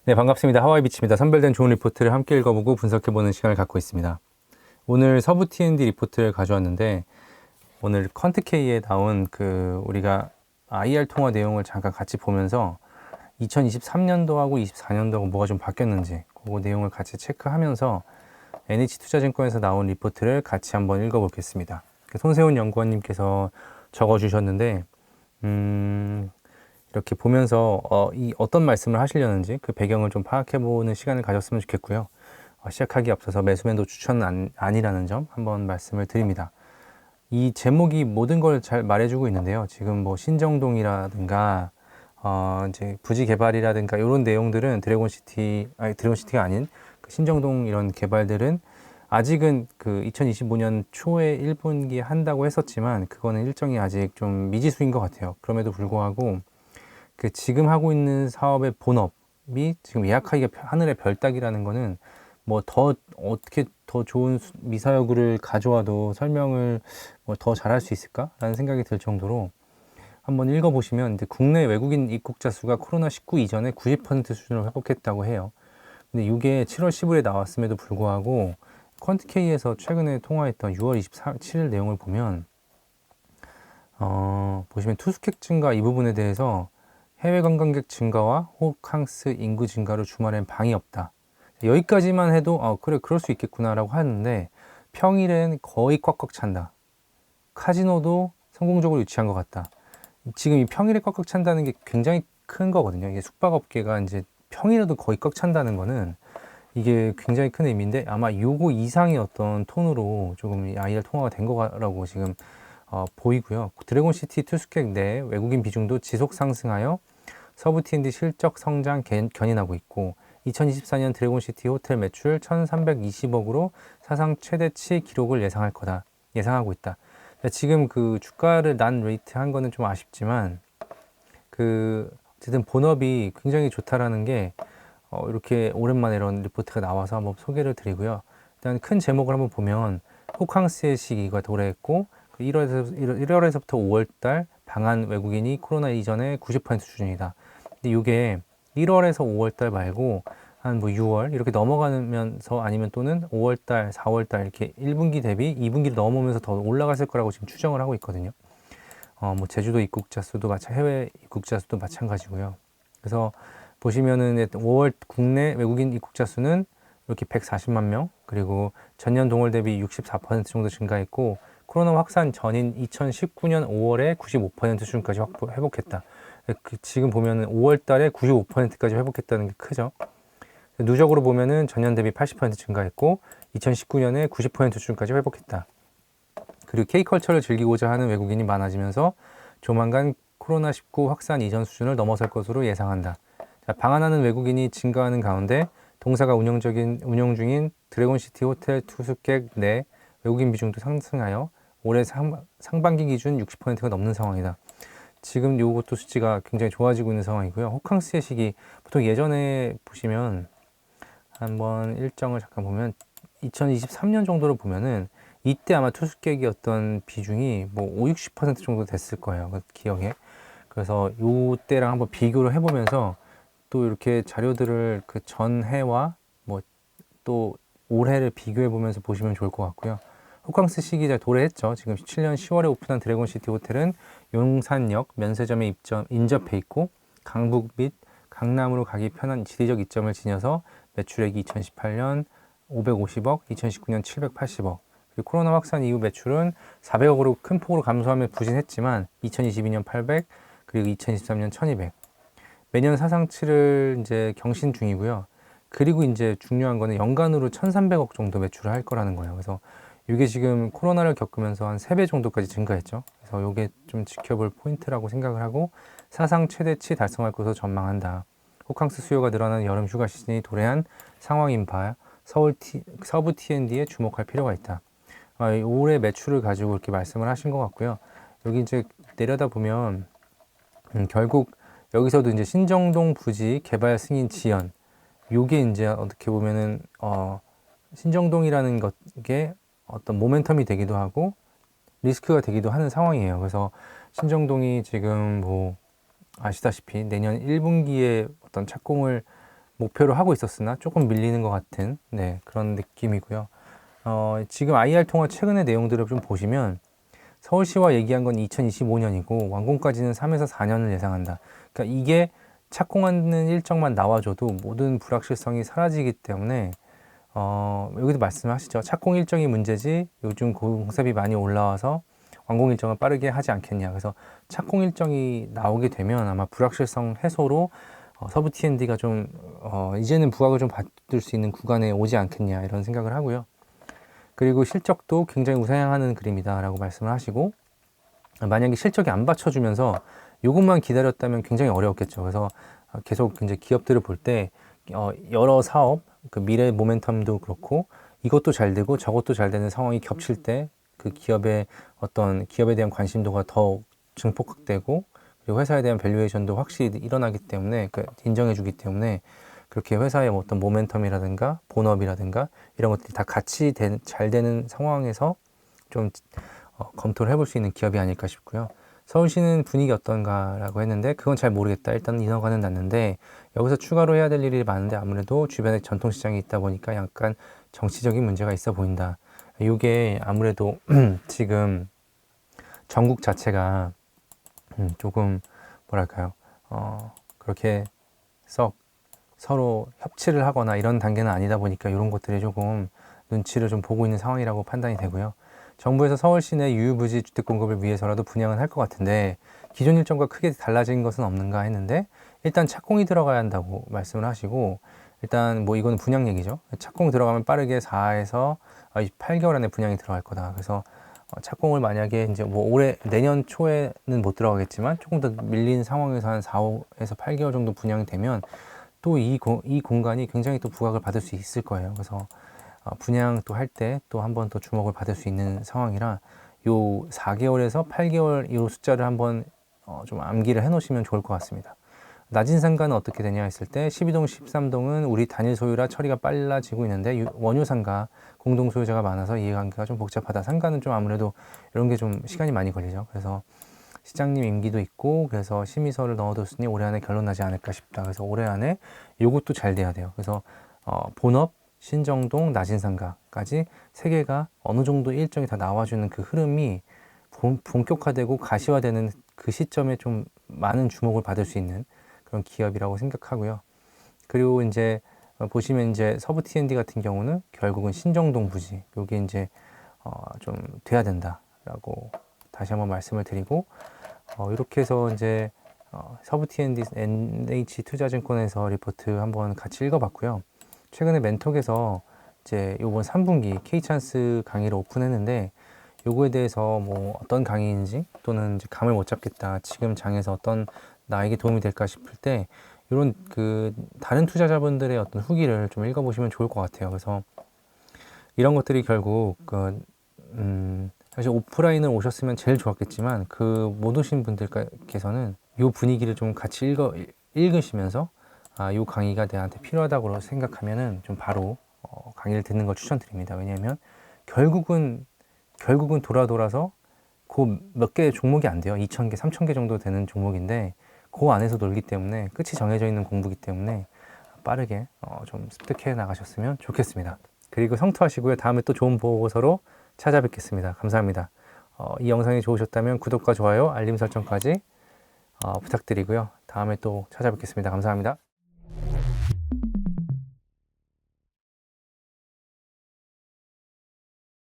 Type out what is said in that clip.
네, 반갑습니다. 하와이 비치입니다. 선별된 좋은 리포트를 함께 읽어보고 분석해보는 시간을 갖고 있습니다. 오늘 서부 T&D 리포트를 가져왔는데, 오늘 퀀트K에 나온 우리가 IR 통화 내용을 잠깐 같이 보면서 2023년도하고 24년도하고 뭐가 좀 바뀌었는지 그 내용을 같이 체크하면서 NH투자증권에서 나온 리포트를 같이 한번 읽어보겠습니다. 손세훈 연구원님께서 적어주셨는데, 이렇게 보면서 어떤 말씀을 하시려는지 그 배경을 좀 파악해보는 시간을 가졌으면 좋겠고요. 시작하기 앞서서 매수매도 추천은 아니라는 점 한번 말씀을 드립니다. 이 제목이 모든 걸 잘 말해주고 있는데요. 지금 뭐 신정동이라든가 이제 부지 개발이라든가 이런 내용들은 드래곤시티가 아닌 그 신정동 이런 개발들은 아직은 그 2025년 초에 1분기에 한다고 했었지만 그거는 일정이 아직 좀 미지수인 것 같아요. 그럼에도 불구하고 그 지금 하고 있는 사업의 본업이 지금 예약하기가 하늘의 별따기라는 거는 뭐 더 어떻게 더 좋은 미사여구를 가져와도 설명을 뭐 더 잘할 수 있을까라는 생각이 들 정도로 한번 읽어보시면 이제 국내 외국인 입국자 수가 코로나19 이전에 90% 수준으로 회복했다고 해요. 근데 이게 7월 10일에 나왔음에도 불구하고 퀀트K에서 최근에 통화했던 6월 27일 내용을 보면 보시면 투숙객 증가 이 부분에 대해서 해외 관광객 증가와 호캉스 인구 증가로 주말엔 방이 없다. 여기까지만 해도 그래 그럴 수 있겠구나라고 하는데 평일엔 거의 꽉꽉 찬다. 카지노도 성공적으로 유치한 것 같다. 지금 이 평일에 꽉꽉 찬다는 게 굉장히 큰 거거든요. 이게 숙박업계가 이제 평일에도 거의 꽉 찬다는 거는 이게 굉장히 큰 의미인데 아마 요거 이상의 어떤 톤으로 조금 IR 통화가 된 거라고 지금 보이고요. 드래곤시티 투숙객 내 외국인 비중도 지속 상승하여 서부 T&D 실적 성장 견인하고 있고 2024년 드래곤시티 호텔 매출 1,320억으로 사상 최대치 기록을 예상하고 있다. 지금 그 주가를 난 레이트 한 거는 좀 아쉽지만 어쨌든 본업이 굉장히 좋다라는 게 이렇게 오랜만에 이런 리포트가 나와서 한번 소개를 드리고요. 일단 큰 제목을 한번 보면 호캉스의 시기가 도래했고 1월에서부터 5월달 방한 외국인이 코로나 이전의 90% 수준이다. 근데 이게 1월에서 5월달 말고 한 뭐 6월 이렇게 넘어가면서 아니면 또는 5월달, 4월달 이렇게 1분기 대비 2분기를 넘으면서 더 올라갔을 거라고 지금 추정을 하고 있거든요. 뭐 제주도 입국자 수도 해외 입국자 수도 마찬가지고요. 그래서 보시면은 5월 국내 외국인 입국자 수는 이렇게 140만 명, 그리고 전년 동월 대비 64% 정도 증가했고 코로나 확산 전인 2019년 5월에 95% 수준까지 회복했다. 지금 보면은 5월 달에 95%까지 회복했다는 게 크죠. 누적으로 보면은 전년 대비 80% 증가했고 2019년에 90% 수준까지 회복했다. 그리고 K컬처를 즐기고자 하는 외국인이 많아지면서 조만간 코로나19 확산 이전 수준을 넘어설 것으로 예상한다. 자, 방한하는 외국인이 증가하는 가운데 동사가 운영 중인 드래곤시티 호텔 투숙객 내 외국인 비중도 상승하여 올해 상반기 기준 60%가 넘는 상황이다. 지금 요것도 수치가 굉장히 좋아지고 있는 상황이고요. 호캉스의 시기, 보통 예전에 보시면 한번 일정을 잠깐 보면 2023년 정도로 보면은 이때 아마 투숙객이었던 비중이 뭐 5, 60% 정도 됐을 거예요. 그 기억에. 그래서 요때랑 한번 비교를 해보면서 또 이렇게 자료들을 그 전해와 뭐 또 올해를 비교해 보면서 보시면 좋을 것 같고요. 호캉스 시기 잘 도래했죠. 지금 17년 10월에 오픈한 드래곤시티 호텔은 용산역 면세점에 인접해 있고 강북 및 강남으로 가기 편한 지리적 이점을 지녀서 매출액이 2018년 550억, 2019년 780억. 그리고 코로나 확산 이후 매출은 400억으로 큰 폭으로 감소하며 부진했지만 2022년 800, 그리고 2023년 1200. 매년 사상치를 이제 경신 중이고요. 그리고 이제 중요한 거는 연간으로 1,300억 정도 매출을 할 거라는 거예요. 그래서 이게 지금 코로나를 겪으면서 한 3배 정도까지 증가했죠. 그래서 이게 좀 지켜볼 포인트라고 생각을 하고 사상 최대치 달성할 것으로 전망한다. 호캉스 수요가 늘어나는 여름 휴가 시즌이 도래한 상황인 바 서부 T&D에 주목할 필요가 있다. 올해 매출을 가지고 이렇게 말씀을 하신 것 같고요. 여기 이제 내려다 보면 결국 여기서도 이제 신정동 부지 개발 승인 지연 요게 이제 어떻게 보면은 신정동이라는 게 어떤 모멘텀이 되기도 하고 리스크가 되기도 하는 상황이에요. 그래서 신정동이 지금 뭐 아시다시피 내년 1분기에 어떤 착공을 목표로 하고 있었으나 조금 밀리는 것 같은 네, 그런 느낌이고요. 지금 IR 통화 최근의 내용들을 좀 보시면 서울시와 얘기한 건 2025년이고 완공까지는 3에서 4년을 예상한다. 그러니까 이게 착공하는 일정만 나와줘도 모든 불확실성이 사라지기 때문에 여기도 말씀하시죠. 착공 일정이 문제지 요즘 공사비 많이 올라와서 완공 일정을 빠르게 하지 않겠냐. 그래서 착공 일정이 나오게 되면 아마 불확실성 해소로 서부 T&D가 좀 이제는 부각을 좀 받을 수 있는 구간에 오지 않겠냐 이런 생각을 하고요. 그리고 실적도 굉장히 우상향하는 그림이다라고 말씀을 하시고 만약에 실적이 안 받쳐주면서 이것만 기다렸다면 굉장히 어려웠겠죠. 그래서 계속 이제 기업들을 볼 때 여러 사업, 그 미래 모멘텀도 그렇고 이것도 잘 되고 저것도 잘 되는 상황이 겹칠 때 그 기업의 어떤 기업에 대한 관심도가 더 증폭되고 그리고 회사에 대한 밸류에이션도 확실히 일어나기 때문에 인정해주기 때문에 그렇게 회사의 어떤 모멘텀이라든가 본업이라든가 이런 것들이 다 같이 잘 되는 상황에서 좀 검토를 해볼 수 있는 기업이 아닐까 싶고요. 서울시는 분위기 어떤가라고 했는데 그건 잘 모르겠다. 일단 인허가는 났는데 여기서 추가로 해야 될 일이 많은데 아무래도 주변에 전통시장이 있다 보니까 약간 정치적인 문제가 있어 보인다. 이게 아무래도 지금 전국 자체가 조금 뭐랄까요 그렇게 썩 서로 협치를 하거나 이런 단계는 아니다 보니까 이런 것들이 조금 눈치를 좀 보고 있는 상황이라고 판단이 되고요. 정부에서 서울 시내 유유부지 주택 공급을 위해서라도 분양은 할 것 같은데 기존 일정과 크게 달라진 것은 없는가 했는데 일단 착공이 들어가야 한다고 말씀을 하시고 일단 뭐 이거는 분양 얘기죠. 착공 들어가면 빠르게 4에서 8개월 안에 분양이 들어갈 거다. 그래서 착공을 만약에 이제 뭐 올해 내년 초에는 못 들어가겠지만 조금 더 밀린 상황에서 한 4에서 8개월 정도 분양이 되면 또 이 공간이 굉장히 또 부각을 받을 수 있을 거예요. 그래서 분양 또 할 때 또 한 번 더 주목을 받을 수 있는 상황이라 요 4개월에서 8개월 이 숫자를 한번 좀 암기를 해 놓으시면 좋을 것 같습니다. 낮은 상가는 어떻게 되냐 했을 때 12동, 13동은 우리 단일 소유라 처리가 빨라지고 있는데 원효 상가 공동 소유자가 많아서 이해관계가 좀 복잡하다. 상가는 좀 아무래도 이런 게 좀 시간이 많이 걸리죠. 그래서 시장님 임기도 있고 그래서 심의서를 넣어뒀으니 올해 안에 결론 나지 않을까 싶다. 그래서 올해 안에 요것도 잘 돼야 돼요. 그래서 본업, 신정동, 낮은 상가까지 세 개가 어느 정도 일정이 다 나와주는 그 흐름이 본격화되고 가시화되는 그 시점에 좀 많은 주목을 받을 수 있는 그런 기업이라고 생각하고요. 그리고 이제 보시면 이제 서부 T&D 같은 경우는 결국은 신정동 부지 요게 이제 좀 돼야 된다라고 다시 한번 말씀을 드리고 이렇게 해서 이제 서부 T&D NH 투자증권에서 리포트 한번 같이 읽어봤고요. 최근에 멘톡에서 이제 요번 3분기 K찬스 강의를 오픈했는데 요거에 대해서 뭐 어떤 강의인지 또는 이제 감을 못 잡겠다. 지금 장에서 어떤 나에게 도움이 될까 싶을 때 이런 그 다른 투자자분들의 어떤 후기를 좀 읽어보시면 좋을 것 같아요. 그래서 이런 것들이 결국 사실 오프라인을 오셨으면 제일 좋았겠지만 그 못 오신 분들께서는 이 분위기를 좀 같이 읽으시면서 이 강의가 내한테 필요하다고 생각하면은 좀 바로 강의를 듣는 걸 추천드립니다. 왜냐하면 결국은 돌아서 그 몇 개의 종목이 안 돼요. 2,000개, 3,000개 정도 되는 종목인데 그 안에서 놀기 때문에 끝이 정해져 있는 공부기 때문에 빠르게 좀 습득해 나가셨으면 좋겠습니다. 그리고 성투하시고요. 다음에 또 좋은 보고서로 찾아뵙겠습니다. 감사합니다. 이 영상이 좋으셨다면 구독과 좋아요, 알림 설정까지 부탁드리고요. 다음에 또 찾아뵙겠습니다. 감사합니다.